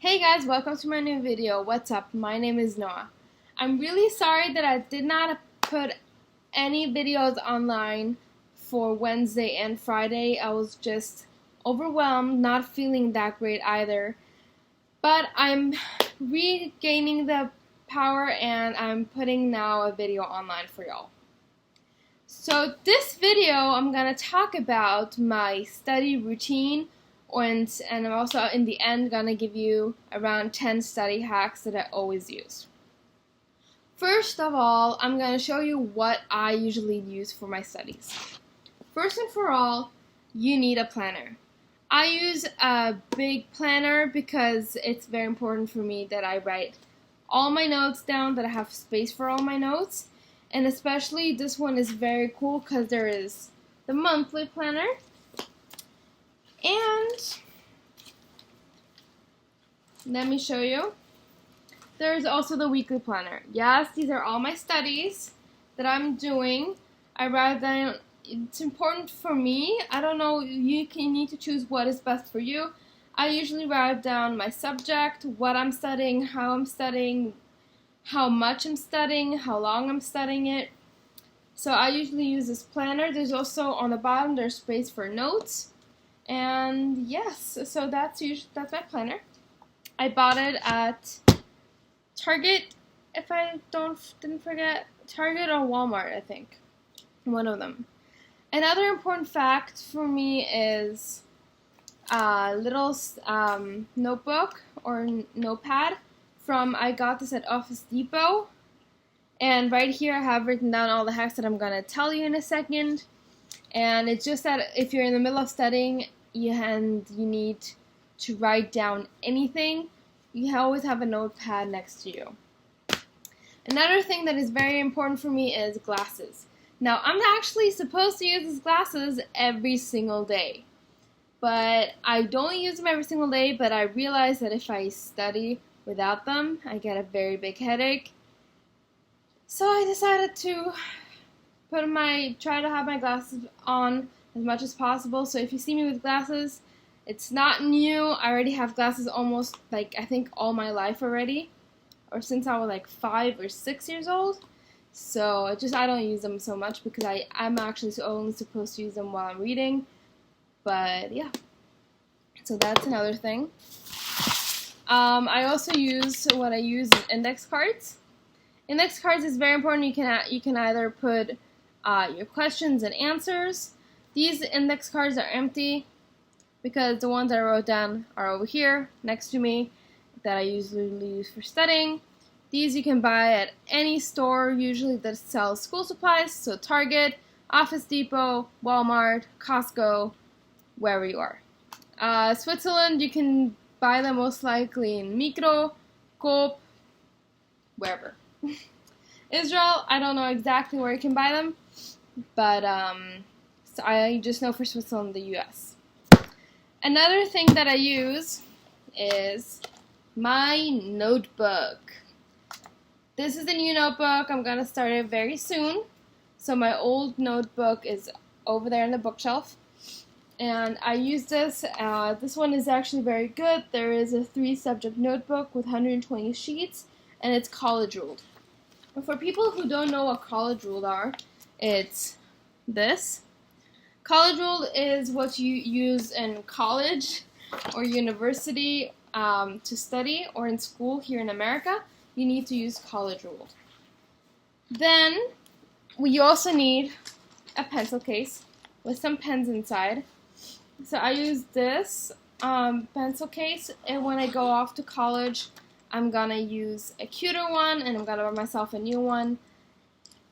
Hey guys, welcome to my new video. What's up? My name is Noah. I'm really sorry that I did not put any videos online for Wednesday and Friday. I was just overwhelmed, not feeling that great either. But I'm regaining the power and I'm putting now a video online for y'all. So this video I'm gonna talk about my study routine and I'm also in the end gonna give you around 10 study hacks that I always use. First of all, I'm gonna show you what I usually use for my studies. First and for all, you need a planner. I use a big planner because it's very important for me that I write all my notes down, that I have space for all my notes. And especially this one is very cool because there is the monthly planner and let me show you. There's also the weekly planner. Yes, these are all my studies that I'm doing. I write down. It's important for me. I don't know, you need to choose what is best for you. I usually write down my subject, what I'm studying, how I'm studying, how much I'm studying, how long I'm studying it. So I usually use this planner. There's also on the bottom there's space for notes. And yes, so that's my planner. I bought it at Target, if I didn't forget, Target or Walmart, I think. One of them. Another important fact for me is a little notebook or notepad I got this at Office Depot. And right here I have written down all the hacks that I'm going to tell you in a second. And it's just that if you're in the middle of studying and you need to write down anything, you always have a notepad next to you. Another thing that is very important for me is glasses. Now, I'm actually supposed to use these glasses every single day. But I don't use them every single day, but I realize that if I study without them, I get a very big headache. So I decided to try to have my glasses on as much as possible. So if you see me with glasses, it's not new. I already have glasses almost I think all my life already, or since I was 5 or 6 years old. So I don't use them so much because I'm actually only supposed to use them while I'm reading. But yeah, so that's another thing. I also use index cards. Index cards is very important. You can either put your questions and answers. These index cards are empty because the ones I wrote down are over here next to me that I usually use for studying. These you can buy at any store usually that sells school supplies, so Target, Office Depot, Walmart, Costco, wherever you are. Switzerland, you can buy them most likely in Migros, Coop, wherever. Israel, I don't know exactly where you can buy them, but so I just know for Switzerland, the US. Another thing that I use is my notebook. This is the new notebook. I'm going to start it very soon. So my old notebook is over there in the bookshelf. And I use this. This one is actually very good. There is a 3-subject notebook with 120 sheets, and it's college ruled. For people who don't know what college ruled are, it's this. College ruled is what you use in college or university to study, or in school here in America. You need to use college ruled. Then we also need a pencil case with some pens inside. So I use this pencil case, and when I go off to college, I'm gonna use a cuter one, and I'm gonna buy myself a new one.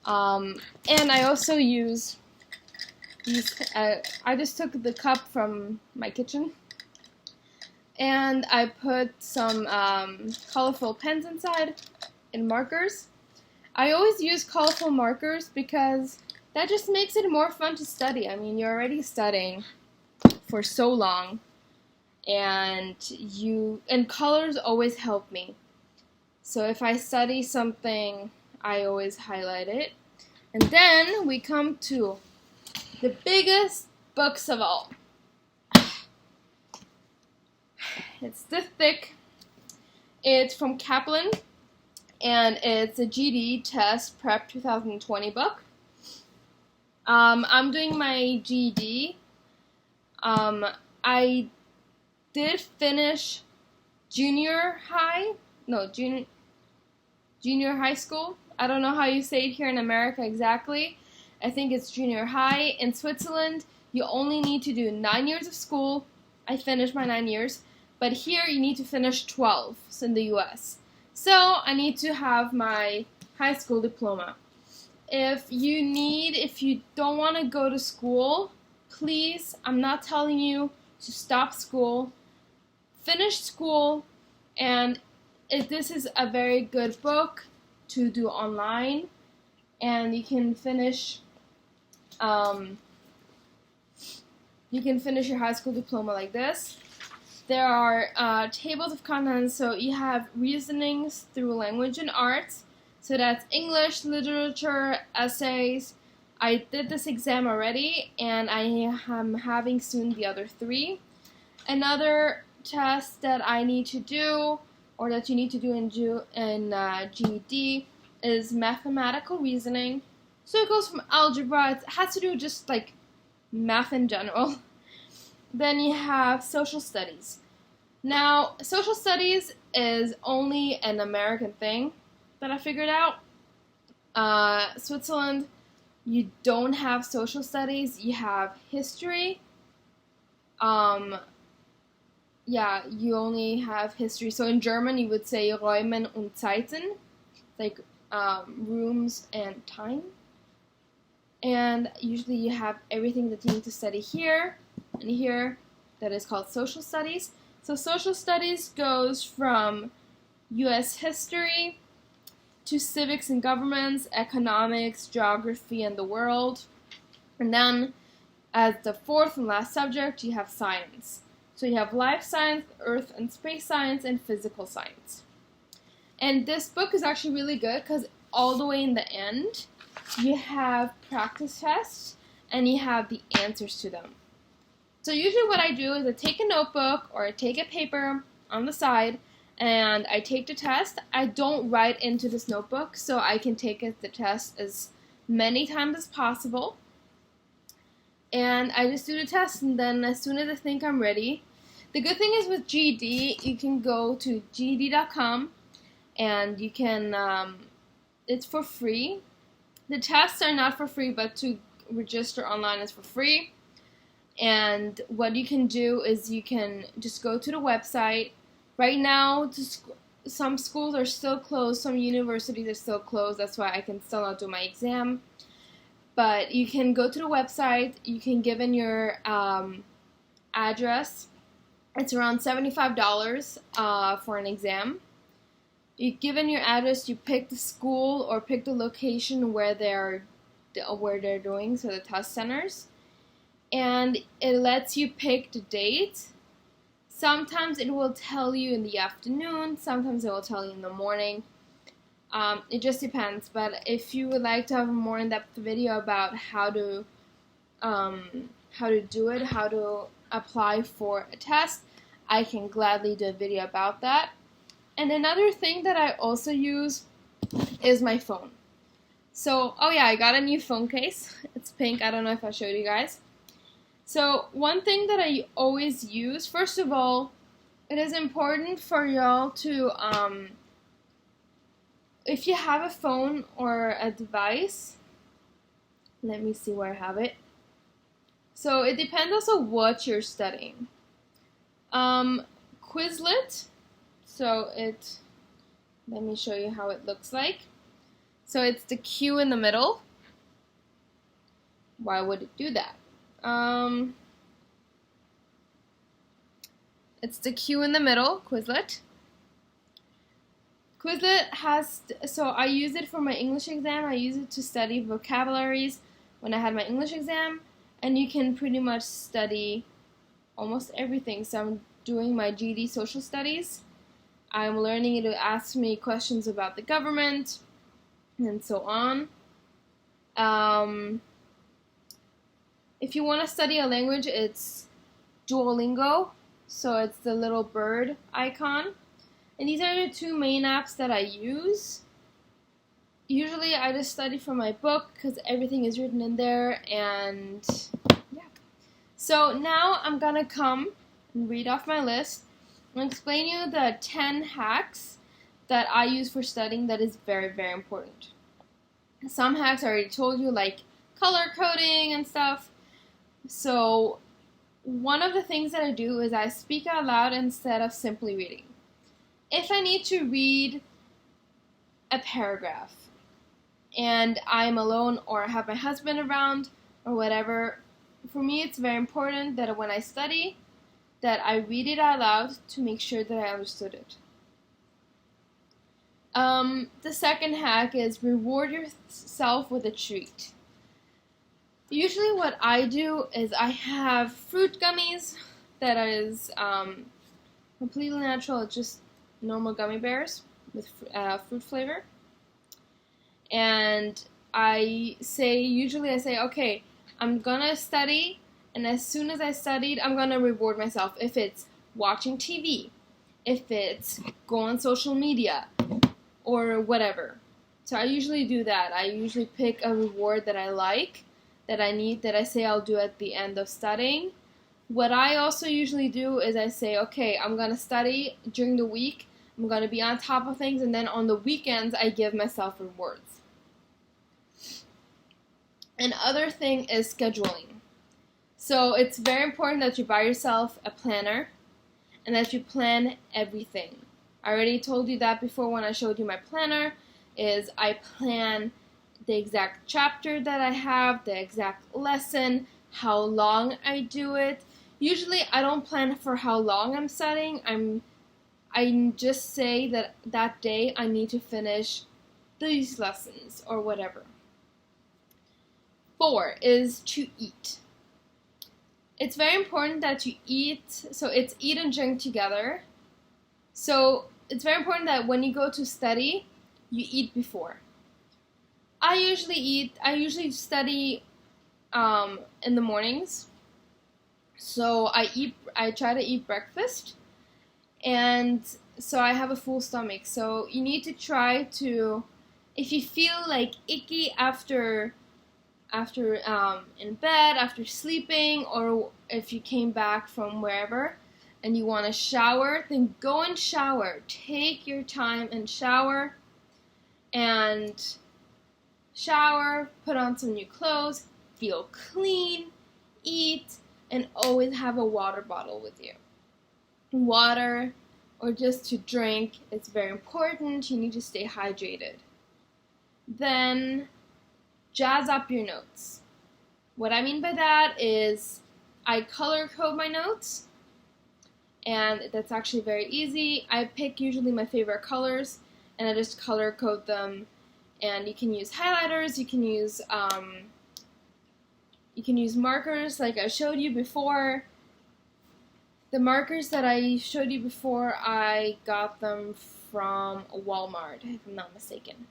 And I also use these. I just took the cup from my kitchen, and I put some colorful pens inside and markers. I always use colorful markers because that just makes it more fun to study. I mean, you're already studying for so long, and colors always help me. So if I study something, I always highlight it. And then we come to the biggest books of all. It's this thick. It's from Kaplan, and it's a GD Test Prep 2020 book. I'm doing my GED. I did finish junior high school. I don't know how you say it here in America exactly. I think it's junior high. In Switzerland, you only need to do 9 years of school. I finished my 9 years. But here, you need to finish 12 in the US. So, I need to have my high school diploma. If you don't want to go to school, please, I'm not telling you to stop school. Finish school, and this is a very good book to do online, and you can finish your high school diploma like this. There are tables of contents, so you have reasonings through language and arts. So that's English, literature, essays. I did this exam already, and I am having soon the other 3. Another test that I need to do, or that you need to do in GED, is mathematical reasoning. So it goes from algebra. It has to do with just like math in general. Then you have social studies. Now, social studies is only an American thing that I figured out. Switzerland, you don't have social studies. You have history. You only have history. So in German, you would say Räumen und Zeiten, like rooms and time. And usually you have everything that you need to study here and here that is called social studies. So social studies goes from U.S. history to civics and governments, economics, geography, and the world. And then as the 4th and last subject, you have science. So you have life science, earth and space science, and physical science. And this book is actually really good because all the way in the end, you have practice tests and you have the answers to them. So usually what I do is I take a notebook or I take a paper on the side and I take the test. I don't write into this notebook so I can take the test as many times as possible. And I just do the test, and then as soon as I think I'm ready. The good thing is with GED, you can go to GED.com and you can, it's for free. The tests are not for free, but to register online is for free. And what you can do is you can just go to the website. Right now, some schools are still closed, some universities are still closed, that's why I can still not do my exam. But you can go to the website, you can give in your address. It's around $75 for an exam. You give in your address, you pick the school or pick the location where they're doing, so the test centers. And it lets you pick the date. Sometimes it will tell you in the afternoon, sometimes it will tell you in the morning. It just depends, but if you would like to have a more in-depth video about how to do it, how to apply for a test, I can gladly do a video about that. And another thing that I also use is my phone. So, oh yeah, I got a new phone case. It's pink. I don't know if I showed you guys. So, one thing that I always use, first of all, it is important for y'all to, if you have a phone or a device, let me see where I have it. So, it depends also what you're studying. Quizlet, so let me show you how it looks like. So, it's the Q in the middle. Why would it do that? It's the Q in the middle, Quizlet. Quizlet has, so I use it for my English exam. I use it to study vocabularies when I had my English exam. And you can pretty much study almost everything. So I'm doing my GED social studies. I'm learning it to ask me questions about the government and so on. If you want to study a language, it's Duolingo. So it's the little bird icon. And these are the two main apps that I use. Usually I just study from my book because everything is written in there, and yeah. So now I'm gonna come and read off my list and explain you the 10 hacks that I use for studying that is very, very important. Some hacks I already told you, like color coding and stuff. So one of the things that I do is I speak out loud instead of simply reading. If I need to read a paragraph and I'm alone or I have my husband around or whatever, for me it's very important that when I study that I read it out loud to make sure that I understood it. The second hack is reward yourself with a treat. Usually what I do is I have fruit gummies that is completely natural. It's just normal gummy bears with fruit flavor. And usually I say, okay, I'm gonna study, and as soon as I studied, I'm gonna reward myself. If it's watching TV, if it's go on social media, or whatever. So I usually do that. I usually pick a reward that I like, that I need, that I say I'll do at the end of studying. What I also usually do is I say, okay, I'm going to study during the week. I'm going to be on top of things, and then on the weekends, I give myself rewards. Another thing is scheduling. So it's very important that you buy yourself a planner and that you plan everything. I already told you that before when I showed you my planner, is I plan the exact chapter that I have, the exact lesson, how long I do it. Usually I don't plan for how long I'm studying. I just say that day I need to finish these lessons or whatever. 4 is to eat. It's very important that you eat, so it's eat and drink together. So it's very important that when you go to study, you eat before. I usually study in the mornings. So I try to eat breakfast, and so I have a full stomach. So you need to try to, if you feel like icky after in bed, after sleeping, or if you came back from wherever, and you want to shower, then go and shower. Take your time and shower. And shower, put on some new clothes, feel clean, eat, and always have a water bottle with you. Water, or just to drink, it's very important. You need to stay hydrated. Then, jazz up your notes. What I mean by that is I color code my notes. And that's actually very easy. I pick usually my favorite colors, and I just color code them. And you can use highlighters, you can use markers like I showed you before. The markers that I showed you before, I got them from Walmart, if I'm not mistaken.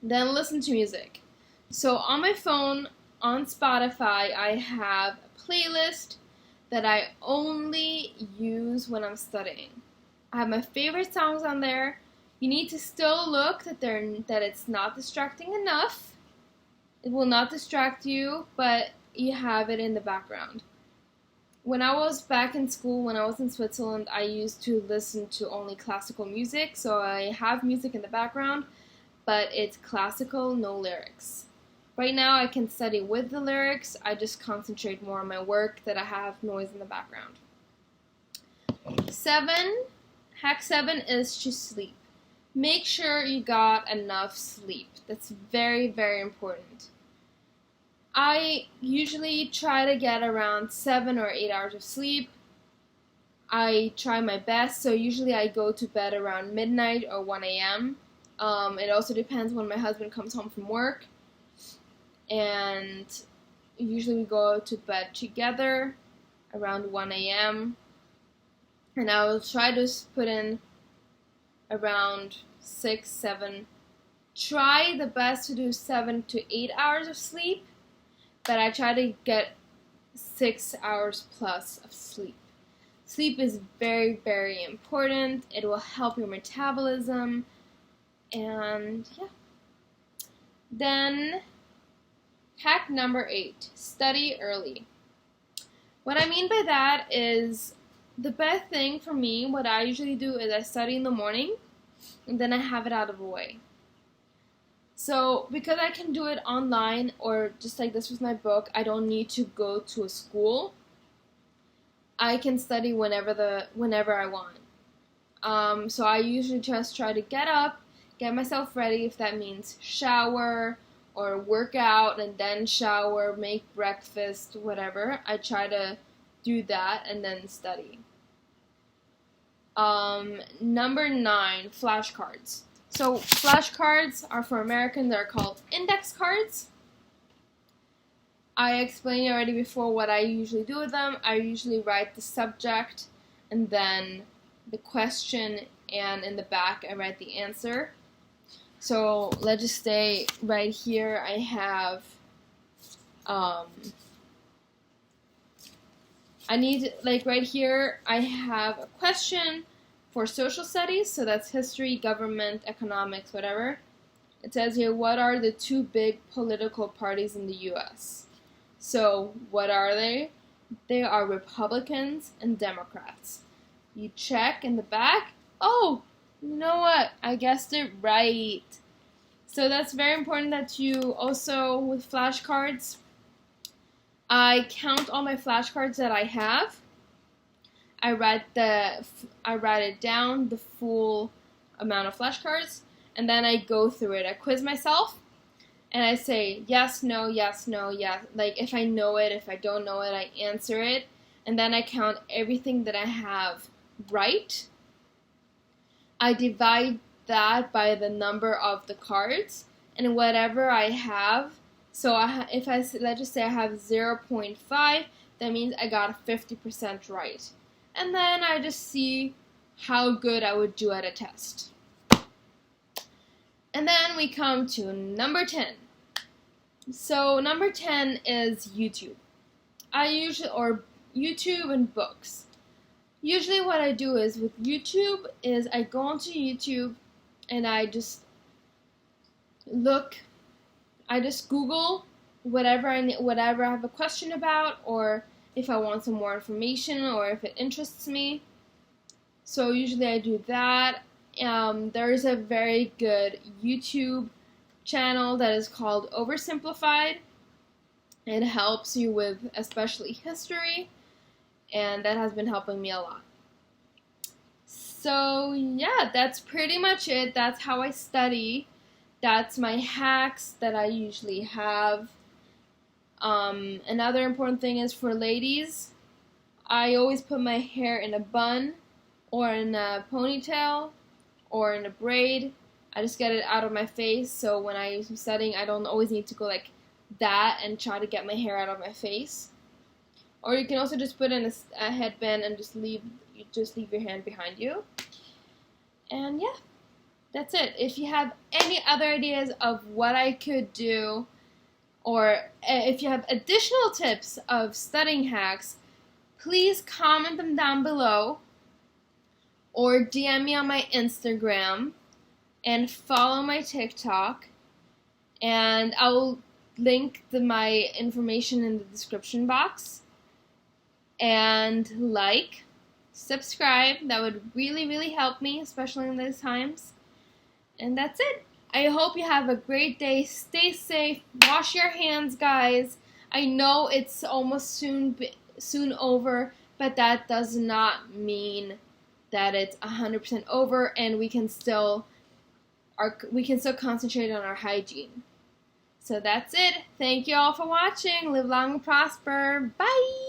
Then listen to music. So on my phone, on Spotify, I have a playlist that I only use when I'm studying. I have my favorite songs on there. You need to still look that it's not distracting enough. It will not distract you, but you have it in the background. When I was back in school, when I was in Switzerland, I used to listen to only classical music, so I have music in the background, but it's classical, no lyrics. Right now I can study with the lyrics. I just concentrate more on my work that I have noise in the background. Hack 7 is to sleep. Make sure you got enough sleep. That's very, very important. I usually try to get around 7 or 8 hours of sleep. I try my best, so usually I go to bed around midnight or 1 a.m. It also depends when my husband comes home from work. And usually we go to bed together around 1 a.m. And I will try to put in around 6, 7. Try the best to do 7 to 8 hours of sleep, but I try to get 6 hours plus of sleep. Sleep is very, very important. It will help your metabolism. And yeah. Then, hack number 8, study early. What I mean by that is the best thing for me, what I usually do is I study in the morning and then I have it out of the way. So, because I can do it online or just like this with my book, I don't need to go to a school. I can study whenever I want. So I usually just try to get up, get myself ready, if that means shower or work out and then shower, make breakfast, whatever. I try to do that and then study. Number 9, flashcards. So flashcards are for Americans. They're called index cards. I explained already before what I usually do with them. I usually write the subject and then the question, and in the back I write the answer. So let's just say right here I have right here I have a question for social studies, so that's history, government, economics, whatever. It says here, what are the 2 big political parties in the U.S.? So, what are they? They are Republicans and Democrats. You check in the back. Oh, you know what? I guessed it right. So that's very important that you also, with flashcards, I count all my flashcards that I have. I write it down, the full amount of flashcards, and then I go through it. I quiz myself, and I say yes, no, yes, no, yes. Like if I know it, if I don't know it, I answer it, and then I count everything that I have right. I divide that by the number of the cards, and whatever I have. So let's just say I have 0.5, that means I got 50% right. And then I just see how good I would do at a test. And then we come to number 10. So number 10 is YouTube. Or YouTube and books. Usually what I do is with YouTube is I go onto YouTube and I just Google whatever I have a question about, or if I want some more information, or if it interests me. So usually I do that. There is a very good YouTube channel that is called Oversimplified. It helps you with especially history, and that has been helping me a lot. So yeah, that's pretty much it. That's how I study. That's my hacks that I usually have. Another important thing is for ladies, I always put my hair in a bun or in a ponytail or in a braid. I just get it out of my face, so when I'm studying, I don't always need to go like that and try to get my hair out of my face. Or you can also just put in a headband and just leave your hand behind you. And yeah, that's it. If you have any other ideas of what I could do, or if you have additional tips of studying hacks, please comment them down below or DM me on my Instagram and follow my TikTok, and I will link my information in the description box. And subscribe, that would really, really help me, especially in these times. And that's it. I hope you have a great day. Stay safe. Wash your hands, guys. I know it's almost soon over, but that does not mean that it's 100% over, and we can still concentrate on our hygiene. So that's it. Thank you all for watching. Live long and prosper. Bye.